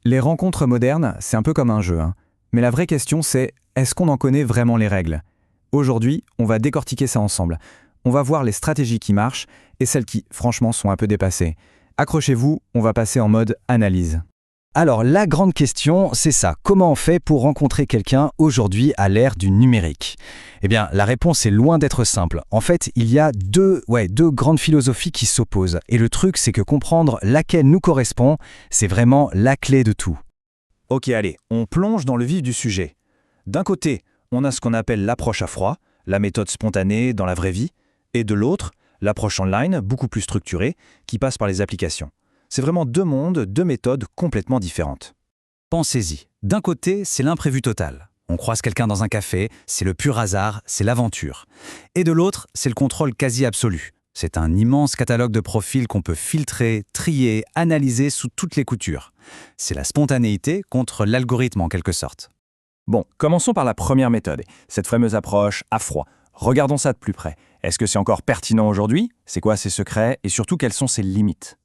Les rencontres modernes, c'est un peu comme un jeu, hein. Mais la vraie question c'est, est-ce qu'on en connaît vraiment les règles? Aujourd'hui, on va décortiquer ça ensemble. On va voir les stratégies qui marchent et celles qui, franchement, sont un peu dépassées. Accrochez-vous, on va passer en mode analyse. Alors la grande question, c'est ça. Comment on fait pour rencontrer quelqu'un aujourd'hui à l'ère du numérique? Eh bien, la réponse est loin d'être simple. En fait, il y a deux grandes philosophies qui s'opposent. Et le truc, c'est que comprendre laquelle nous correspond, c'est vraiment la clé de tout. Ok, allez, on plonge dans le vif du sujet. D'un côté, on a ce qu'on appelle l'approche à froid, la méthode spontanée dans la vraie vie, et de l'autre, l'approche online, beaucoup plus structurée, qui passe par les applications. C'est vraiment deux mondes, deux méthodes complètement différentes. Pensez-y. D'un côté, c'est l'imprévu total. On croise quelqu'un dans un café, c'est le pur hasard, c'est l'aventure. Et de l'autre, c'est le contrôle quasi absolu. C'est un immense catalogue de profils qu'on peut filtrer, trier, analyser sous toutes les coutures. C'est la spontanéité contre l'algorithme en quelque sorte. Bon, commençons par la première méthode, cette fameuse approche à froid. Regardons ça de plus près. Est-ce que c'est encore pertinent aujourd'hui? C'est quoi ses secrets? Et surtout, quelles sont ses limites?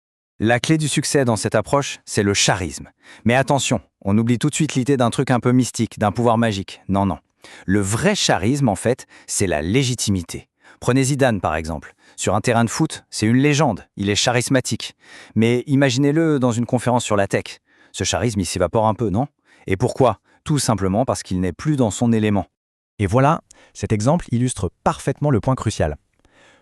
La clé du succès dans cette approche, c'est le charisme. Mais attention, on oublie tout de suite l'idée d'un truc un peu mystique, d'un pouvoir magique. Non, non. Le vrai charisme, en fait, c'est la légitimité. Prenez Zidane, par exemple. Sur un terrain de foot, c'est une légende, il est charismatique. Mais imaginez-le dans une conférence sur la tech. Ce charisme, il s'évapore un peu, non? Et pourquoi? Tout simplement parce qu'il n'est plus dans son élément. Et voilà, cet exemple illustre parfaitement le point crucial.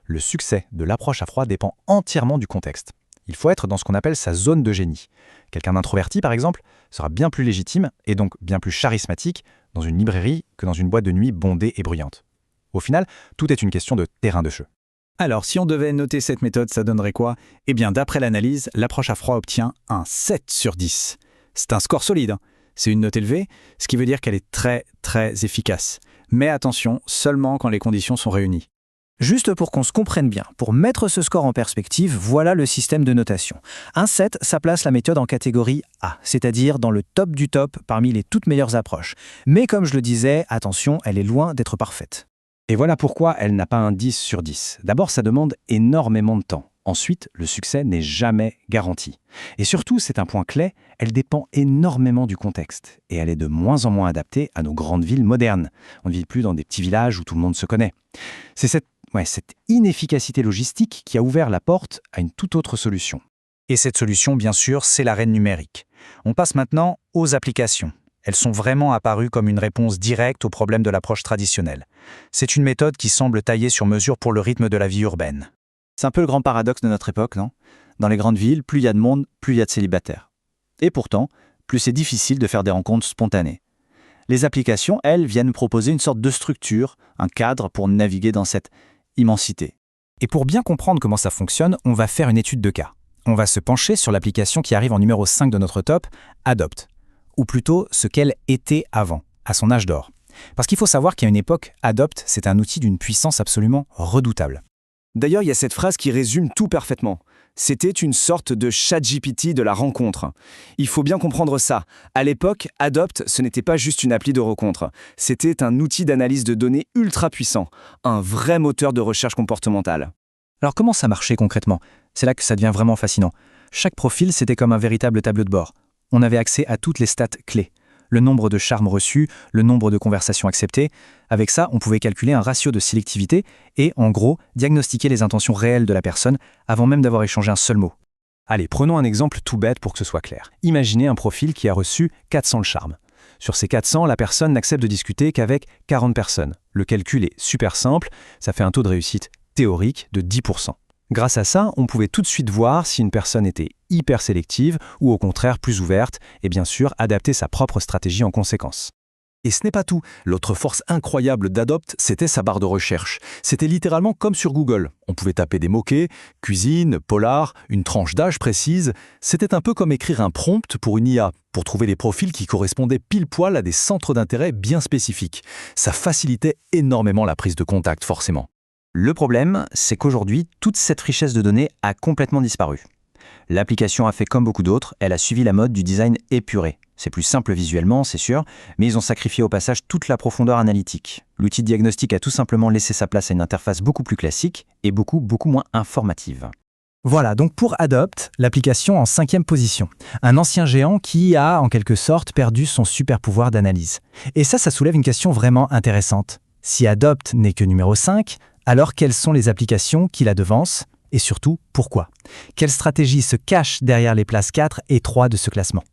Le succès de l'approche à froid dépend entièrement du contexte. Il faut être dans ce qu'on appelle sa zone de génie. Quelqu'un d'introverti, par exemple, sera bien plus légitime et donc bien plus charismatique dans une librairie que dans une boîte de nuit bondée et bruyante. Au final, tout est une question de terrain de jeu. Alors, si on devait noter cette méthode, ça donnerait quoi? Eh bien, d'après l'analyse, l'approche à froid obtient un 7 sur 10. C'est un score solide, hein. C'est une note élevée, ce qui veut dire qu'elle est très, très efficace. Mais attention, seulement quand les conditions sont réunies. Juste pour qu'on se comprenne bien, pour mettre ce score en perspective, voilà le système de notation. Un 7, ça place la méthode en catégorie A, c'est-à-dire dans le top du top parmi les toutes meilleures approches. Mais comme je le disais, attention, elle est loin d'être parfaite. Et voilà pourquoi elle n'a pas un 10 sur 10. D'abord, ça demande énormément de temps. Ensuite, le succès n'est jamais garanti. Et surtout, c'est un point clé, elle dépend énormément du contexte. Et elle est de moins en moins adaptée à nos grandes villes modernes. On ne vit plus dans des petits villages où tout le monde se connaît. C'est cette inefficacité logistique qui a ouvert la porte à une toute autre solution. Et cette solution, bien sûr, c'est l'arène numérique. On passe maintenant aux applications. Elles sont vraiment apparues comme une réponse directe au problème de l'approche traditionnelle. C'est une méthode qui semble taillée sur mesure pour le rythme de la vie urbaine. C'est un peu le grand paradoxe de notre époque, non? Dans les grandes villes, plus il y a de monde, plus il y a de célibataires. Et pourtant, plus c'est difficile de faire des rencontres spontanées. Les applications, elles, viennent proposer une sorte de structure, un cadre pour naviguer dans cette immensité. Et pour bien comprendre comment ça fonctionne, on va faire une étude de cas. On va se pencher sur l'application qui arrive en numéro 5 de notre top, Adopt. Ou plutôt ce qu'elle était avant, à son âge d'or. Parce qu'il faut savoir qu'à une époque, Adopt, c'est un outil d'une puissance absolument redoutable. D'ailleurs, il y a cette phrase qui résume tout parfaitement. C'était une sorte de ChatGPT de la rencontre. Il faut bien comprendre ça. À l'époque, Adopt, ce n'était pas juste une appli de rencontre. C'était un outil d'analyse de données ultra puissant, un vrai moteur de recherche comportementale. Alors comment ça marchait concrètement? C'est là que ça devient vraiment fascinant. Chaque profil, c'était comme un véritable tableau de bord. On avait accès à toutes les stats clés. Le nombre de charmes reçus, le nombre de conversations acceptées. Avec ça, on pouvait calculer un ratio de sélectivité et, en gros, diagnostiquer les intentions réelles de la personne avant même d'avoir échangé un seul mot. Allez, prenons un exemple tout bête pour que ce soit clair. Imaginez un profil qui a reçu 400 charmes. Sur ces 400, la personne n'accepte de discuter qu'avec 40 personnes. Le calcul est super simple, ça fait un taux de réussite théorique de 10%. Grâce à ça, on pouvait tout de suite voir si une personne était hyper sélective ou au contraire plus ouverte et bien sûr adapter sa propre stratégie en conséquence. Et ce n'est pas tout. L'autre force incroyable d'Adopt, c'était sa barre de recherche. C'était littéralement comme sur Google. On pouvait taper des mots-clés, cuisine, polar, une tranche d'âge précise. C'était un peu comme écrire un prompt pour une IA, pour trouver des profils qui correspondaient pile-poil à des centres d'intérêt bien spécifiques. Ça facilitait énormément la prise de contact, forcément. Le problème, c'est qu'aujourd'hui, toute cette richesse de données a complètement disparu. L'application a fait comme beaucoup d'autres, elle a suivi la mode du design épuré. C'est plus simple visuellement, c'est sûr, mais ils ont sacrifié au passage toute la profondeur analytique. L'outil de diagnostic a tout simplement laissé sa place à une interface beaucoup plus classique et beaucoup moins informative. Voilà, donc pour Adopt, l'application en 5e position. Un ancien géant qui a, en quelque sorte, perdu son super pouvoir d'analyse. Et ça soulève une question vraiment intéressante. Si Adopt n'est que numéro 5, alors quelles sont les applications qui la devancent? Et surtout, pourquoi? Quelle stratégie se cache derrière les places 4 et 3 de ce classement?